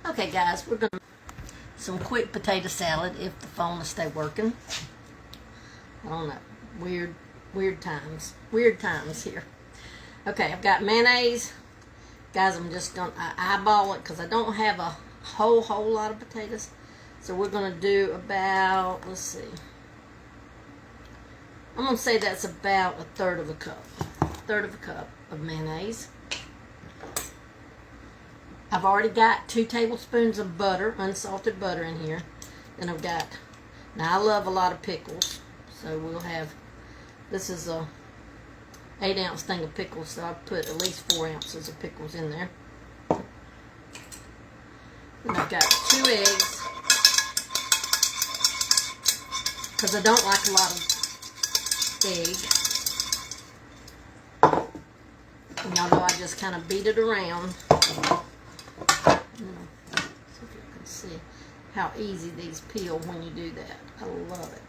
Okay guys, we're gonna some quick potato salad if the phone will stay working. I don't know. Weird times here. Okay, I've got mayonnaise. Guys, I'm just gonna eyeball it because I don't have a whole lot of potatoes. So we're gonna do about, let's see. I'm gonna say that's about a third of a cup. Third of a cup of mayonnaise. I've already got 2 tablespoons of butter, unsalted butter in here. Then I've got, now I love a lot of pickles. So we'll have, this is a 8-ounce thing of pickles. So I put at least 4 ounces of pickles in there. And I've got 2 eggs. Because I don't like a lot of egg. And y'all know I just kind of beat it around. So if you can see how easy these peel when you do that. I love it.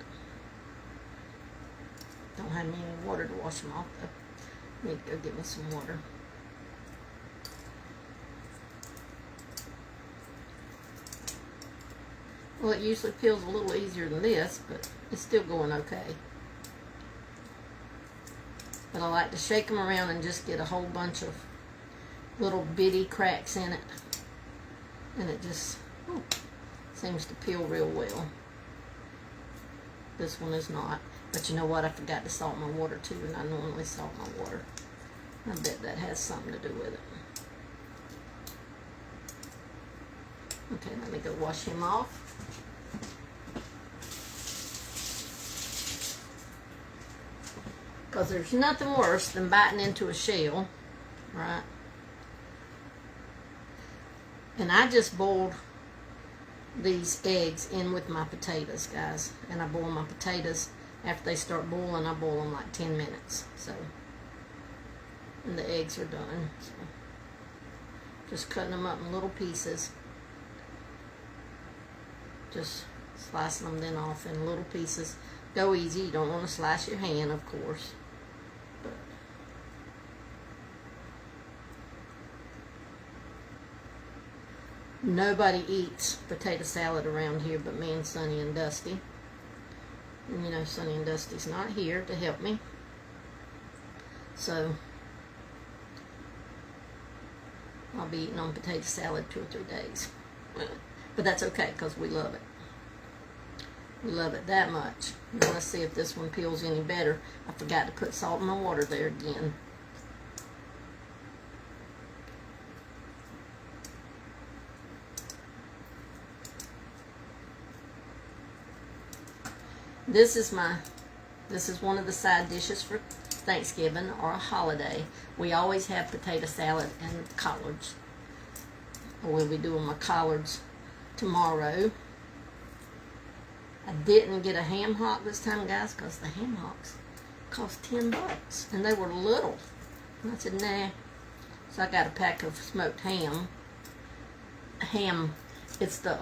Don't have any water to wash them off though. Need to go get me some water. Well, it usually peels a little easier than this, but it's still going okay. But I like to shake them around and just get a whole bunch of little bitty cracks in it. And it just seems to peel real well. This one is not. But you know what? I forgot to salt my water too, and I normally salt my water. I bet that has something to do with it. Okay, let me go wash him off. Because there's nothing worse than biting into a shell, right? And I just boiled these eggs in with my potatoes, guys. And I boil my potatoes. After they start boiling, I boil them like 10 minutes. So, and the eggs are done. So, just cutting them up in little pieces. Just slicing them then off in little pieces. Go easy. You don't want to slice your hand, of course. But nobody eats potato salad around here but me and Sonny and Dusty. And you know, Sonny and Dusty's not here to help me. So, I'll be eating on potato salad 2 or 3 days. But that's okay, because we love it. We love it that much. Now let's see if this one peels any better. I forgot to put salt in my water there again. This is one of the side dishes for Thanksgiving or a holiday. We always have potato salad and collards. We'll be doing my collards tomorrow. I didn't get a ham hock this time, guys, because the ham hocks cost $10 and they were little. And I said, nah. So I got a pack of smoked ham. It's the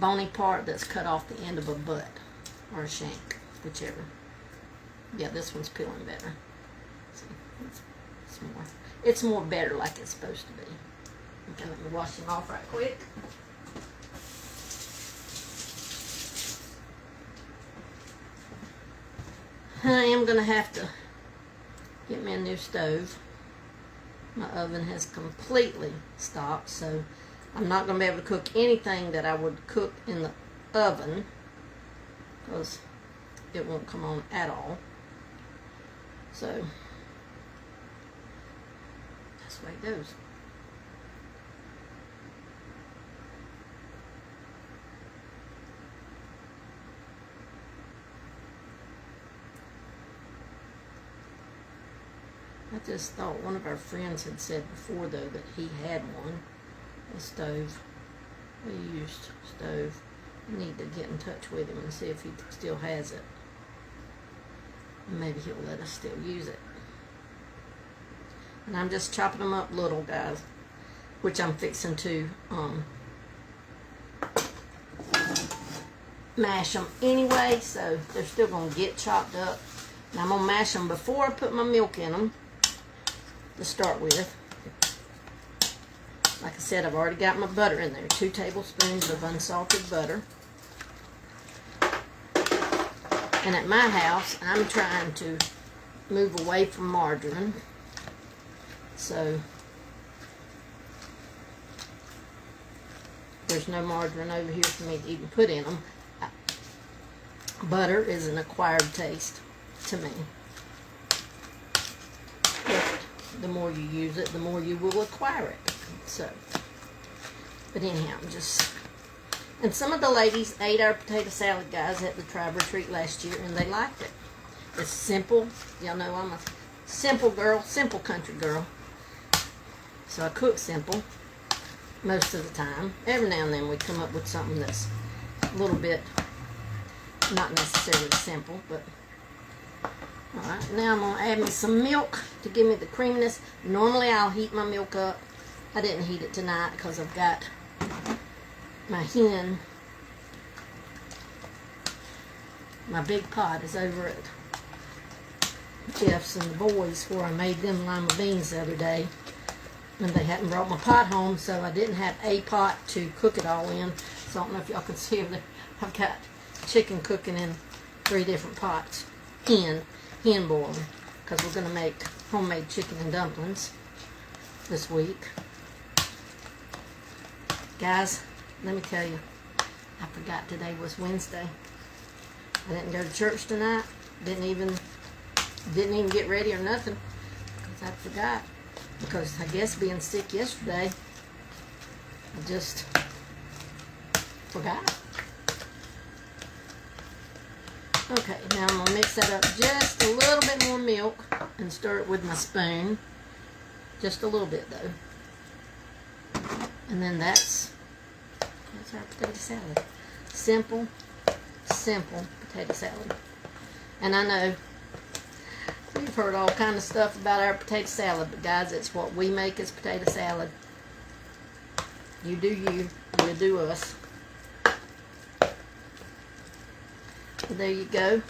bony part that's cut off the end of a butt or a shank, whichever. Yeah, this one's peeling better. See, it's more better like it's supposed to be. Okay, let me wash them off right quick. I am going to have to get me a new stove. My oven has completely stopped, so I'm not going to be able to cook anything that I would cook in the oven because it won't come on at all. So, that's the way it goes. I just thought one of our friends had said before, though, that he had one, a stove, a used stove. I need to get in touch with him and see if he still has it. Maybe he'll let us still use it. And I'm just chopping them up little, guys, which I'm fixing to mash them anyway, so they're still going to get chopped up. And I'm going to mash them before I put my milk in them to start with. Like I said, I've already got my butter in there. 2 tablespoons of unsalted butter. And at my house, I'm trying to move away from margarine. So there's no margarine over here for me to even put in them. Butter is an acquired taste to me. But the more you use it, the more you will acquire it. So, but anyhow, and some of the ladies ate our potato salad, guys, at the tribe retreat last year, and they liked it. It's simple. Y'all know I'm a simple girl, simple country girl. So I cook simple most of the time. Every now and then we come up with something that's a little bit not necessarily simple, but alright, now I'm going to add me some milk to give me the creaminess. Normally I'll heat my milk up. I didn't heat it tonight because I've got my hen. My big pot is over at Jeff's and the boys where I made them lima beans the other day. And they hadn't brought my pot home, so I didn't have a pot to cook it all in. So I don't know if y'all can see over there. I've got chicken cooking in 3 different pots. Hen boiling. Because we're going to make homemade chicken and dumplings this week. Guys, let me tell you, I forgot today was Wednesday. I didn't go to church tonight. Didn't even get ready or nothing. Because I forgot. Because I guess being sick yesterday, I just forgot. Okay, now I'm going to mix that up just a little bit more milk and stir it with my spoon. Just a little bit though. And then that's our potato salad. Simple potato salad. And I know we've heard all kind of stuff about our potato salad, but guys, it's what we make as potato salad. You do you, we'll do us. So there you go.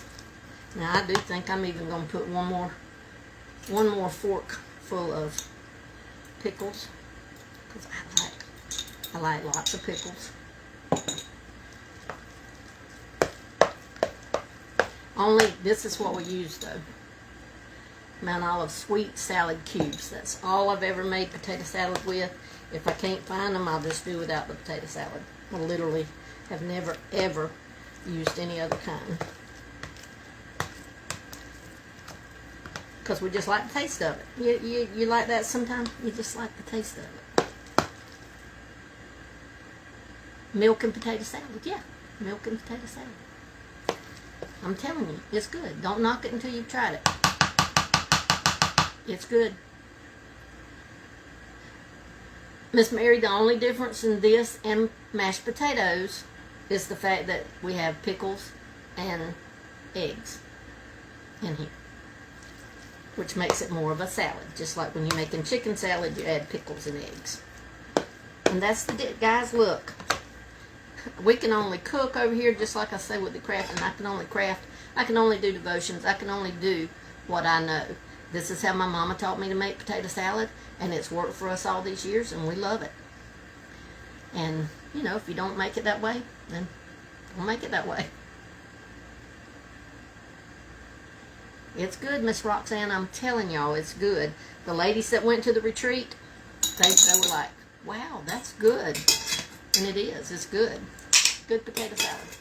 Now I do think I'm even going to put one more fork full of pickles, because I like lots of pickles. Only this is what we use though. Mount Olive sweet salad cubes. That's all I've ever made potato salad with. If I can't find them, I'll just do without the potato salad. I literally have never ever used any other kind. Because we just like the taste of it. You like that sometimes? You just like the taste of it. Milk and potato salad. Yeah, milk and potato salad. I'm telling you, it's good. Don't knock it until you've tried it. It's good. Miss Mary, the only difference in this and mashed potatoes is the fact that we have pickles and eggs in here, which makes it more of a salad. Just like when you're making chicken salad, you add pickles and eggs. And that's the guys, look. We can only cook over here, just like I say with the craft, and I can only do devotions. I can only do what I know. This is how my mama taught me to make potato salad, and it's worked for us all these years, and we love it. And, you know, if you don't make it that way, then we'll make it that way. It's good, Miss Roxanne. I'm telling y'all, it's good. The ladies that went to the retreat, they were like, wow, that's good. And it is. It's good. Good potato salad.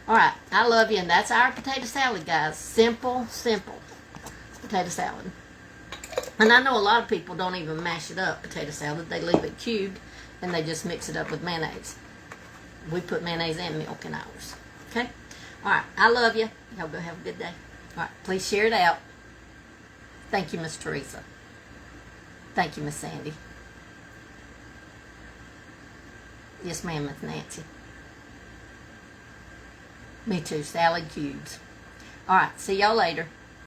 All right. I love you, and that's our potato salad, guys. Simple potato salad. And I know a lot of people don't even mash it up, potato salad. They leave it cubed, and they just mix it up with mayonnaise. We put mayonnaise and milk in ours. Okay? All right. I love you. Y'all go have a good day. All right. Please share it out. Thank you, Miss Teresa. Thank you, Miss Sandy. Yes, ma'am, Miss Nancy. Me too. Salad cubes. All right. See y'all later.